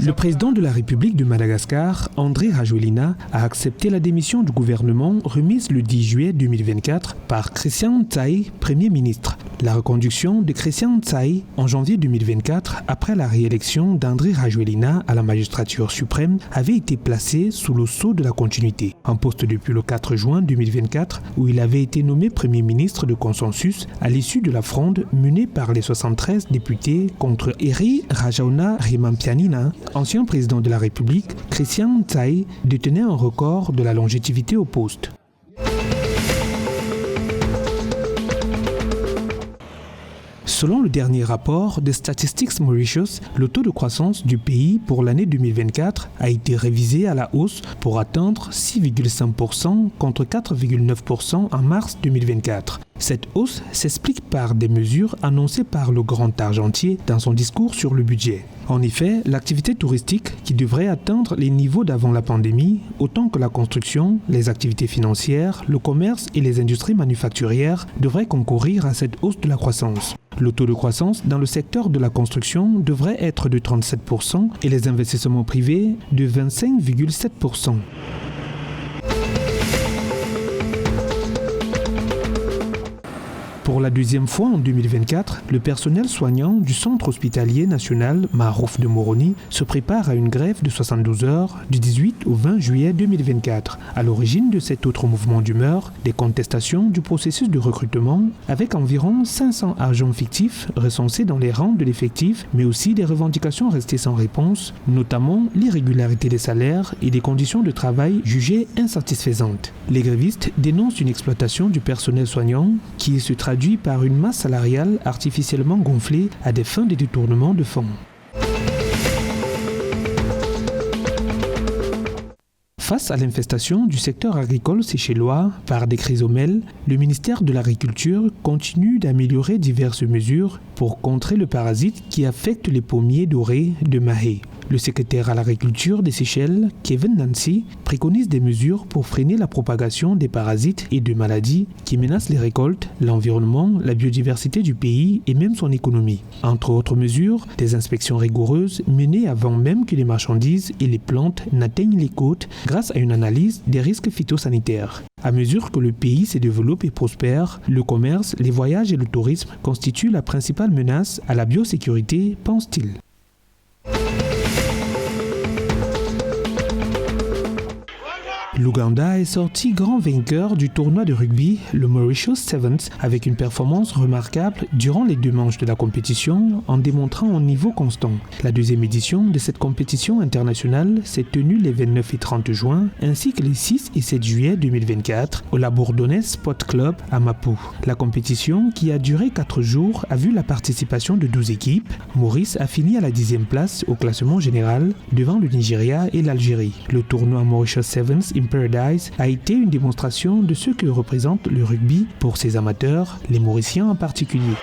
Le président de la République de Madagascar, Andry Rajoelina, a accepté la démission du gouvernement remise le 10 juillet 2024 par Christian Tshai, Premier ministre. La reconduction de Christian Tshai en janvier 2024, après la réélection d'Andry Rajoelina à la magistrature suprême, avait été placée sous le sceau de la continuité. En poste depuis le 4 juin 2024, où il avait été nommé Premier ministre de consensus à l'issue de la fronde menée par les 73 députés contre Hairy Rajaona-Rimampianina, ancien président de la République. Christian Tshai détenait un record de la longévité au poste. Selon le dernier rapport de Statistics Mauritius, le taux de croissance du pays pour l'année 2024 a été révisé à la hausse pour atteindre 6,5% contre 4,9% en mars 2024. Cette hausse s'explique par des mesures annoncées par le grand argentier dans son discours sur le budget. En effet, l'activité touristique, qui devrait atteindre les niveaux d'avant la pandémie, autant que la construction, les activités financières, le commerce et les industries manufacturières, devraient concourir à cette hausse de la croissance. Le taux de croissance dans le secteur de la construction devrait être de 37% et les investissements privés de 25,7%. Pour la deuxième fois en 2024, le personnel soignant du Centre hospitalier national Marouf de Moroni se prépare à une grève de 72 heures du 18 au 20 juillet 2024. À l'origine de cet autre mouvement d'humeur, des contestations du processus de recrutement avec environ 500 agents fictifs recensés dans les rangs de l'effectif, mais aussi des revendications restées sans réponse, notamment l'irrégularité des salaires et des conditions de travail jugées insatisfaisantes. Les grévistes dénoncent une exploitation du personnel soignant qui se traduit par une masse salariale artificiellement gonflée à des fins de détournement de fonds. Face à l'infestation du secteur agricole séchellois par des chrysomèles, le ministère de l'Agriculture continue d'améliorer diverses mesures pour contrer le parasite qui affecte les pommiers dorés de Mahé. Le secrétaire à l'agriculture des Seychelles, Kevin Nancy, préconise des mesures pour freiner la propagation des parasites et de maladies qui menacent les récoltes, l'environnement, la biodiversité du pays et même son économie. Entre autres mesures, des inspections rigoureuses menées avant même que les marchandises et les plantes n'atteignent les côtes grâce à une analyse des risques phytosanitaires. À mesure que le pays se développe et prospère, le commerce, les voyages et le tourisme constituent la principale menace à la biosécurité, pense-t-il. L'Ouganda est sorti grand vainqueur du tournoi de rugby, le Mauritius Sevens, avec une performance remarquable durant les 2 manches de la compétition en démontrant un niveau constant. La deuxième édition de cette compétition internationale s'est tenue les 29 et 30 juin ainsi que les 6 et 7 juillet 2024 au La Bourdonnaise Sport Club à Maputo. La compétition, qui a duré 4 jours, a vu la participation de 12 équipes. Maurice a fini à la 10e place au classement général devant le Nigeria et l'Algérie. Le tournoi Mauritius Sevens Paradise a été une démonstration de ce que représente le rugby pour ses amateurs, les Mauriciens en particulier.